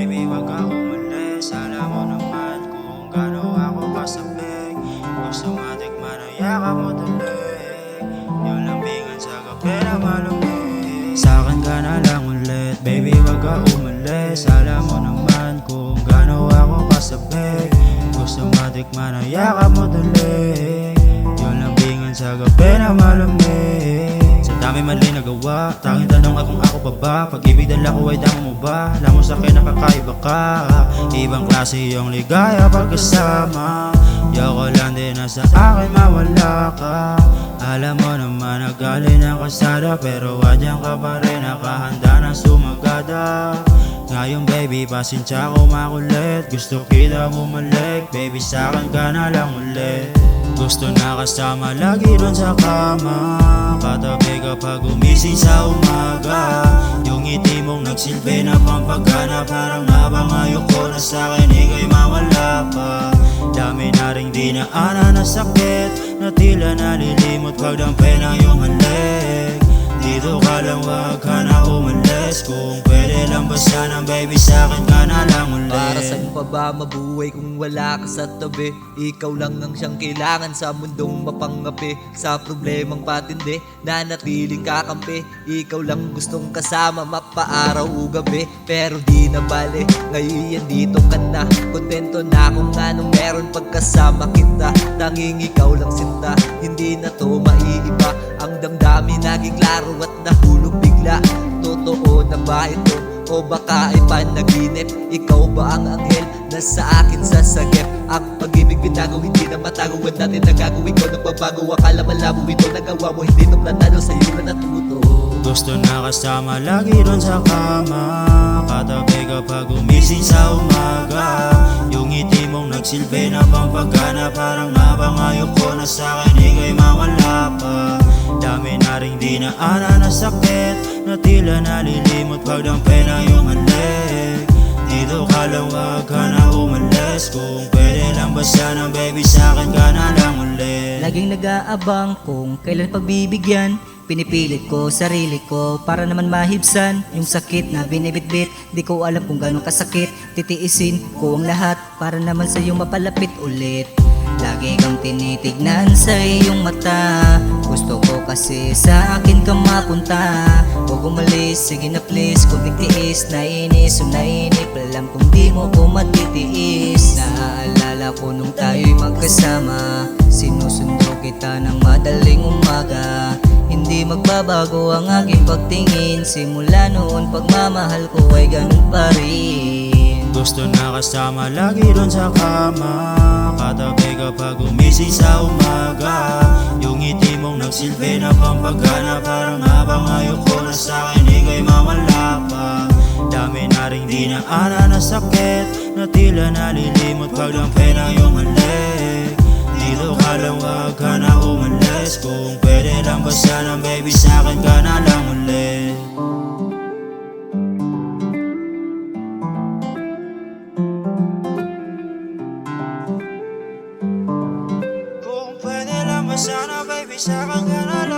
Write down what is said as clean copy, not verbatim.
baby wag ka umalis. Alam mo naman kung gaano ako kasabik. Gusto matikman ang yakap mo tuloy. Yung lambingan sa gabi na malumig. Sa'kin ka na lang ulit, baby wag ka umalis. Alam mo naman kung gaano ako kasabik. Gusto matikman ang yakap mo tuloy. Yung lambingan sa gabi na malamig. Sa dami mali nagawa, tanging tanong akong ako pa ba? Pag-ibig dala ko ay damo mo ba? Alam mo sa'kin nakakaiba ka. Ibang klase yung ligaya pagkasama. Yoko lang din na sa akin mawala ka. Alam mo naman nagaling ng kasada, pero wadyang ka pa rin nakahanda na sumagada. Ngayon baby, pasensya ko makulit. Gusto kita bumalik, baby sa'kin ka na lang ulit. Gusto na kasama lagi ron sa kama. Katabi kapag gumising sa umaga. Yung ngiti mong nagsilbi na pampagana. Parang habang ayoko na sa'kin ika'y mawala pa. Dami na ring dinaanan na sakit, na tila nalilimot pagdampi ng iyong halik. Dito ka lang, wag ka na umalis. Kung pwede lang ba sana baby, sa'kin ka na lang ulit. Para saan pa ba mabuhay kung wala ka sa tabi? Ikaw lang ang siyang kailangan sa mundong mapangapi. Sa problemang patindi, nanatiling kakampi. Ikaw lang gustong kasama, mapaaraw o gabi. Pero di na bale, ngayon yan dito ka na. Kontento na kung anong meron pagkasama kita. Tanging ikaw lang sinta, hindi na to maiiba. Ang damdamin naging klaro at nahulog bigla. Totoo na ba ito? O baka ay panaginip? Ikaw ba ang anghel na sa akin sasagip? Ang pag-ibig binago, hindi na matago. At natin nagagawin ko nagbabago. Akala malabo ito nagawa mo, hindi ito planado, sa'yo na natuto. Gusto na kasama lagi ron sa kama. Katabi kapag gumising sa umaga. Yung ngiti mong nagsilbi na pampagana. Parang habang ayoko na sa'kin ika'y mawala pa. Dami na ring dinaanan na sakit, na tila nalilimot pagdampi ng iyong halik. Dito ka lang, wag ka na umalis. Kung pwede lang ba sana baby, sa'kin ka na lang ulit. Laging nag-aabang kung kailan pagbibigyan. Pinipilit ko sarili ko para naman mahibsan yung sakit na binibitbit. Di ko alam kung gano'ng kasakit. Titiisin ko ang lahat para naman sa'yo mapalapit ulit. Lagi kang tinitignan sa iyong mata. Gusto ko kasi sa akin ka mapunta. Huwag umalis, sige na please. Kung nagtiis, nainis o nainip, alam kong di mo ko matitiis. Naaalala ko nung tayo'y magkasama. Sinusundo kita ng madaling umaga. Hindi magbabago ang aking pagtingin. Simula noon pagmamahal ko ay ganun pa rin. Gusto na kasama lagi ron sa kama. Katabi kapag gumising sa umaga. Yung ngiti mong nagsilbi na pampagana. Parang habang ayoko na sa'kin ika'y mawala pa. Dami na ring dinaanan na sakit, na tila nalilimot pagdampi ng iyong halik. Dito ka lang, wag ka na umalis. Kung pwede lang ba sana baby, sa'kin ka na lang ulit. Kung pwede lang ba sana baby, sa'kin ka na lang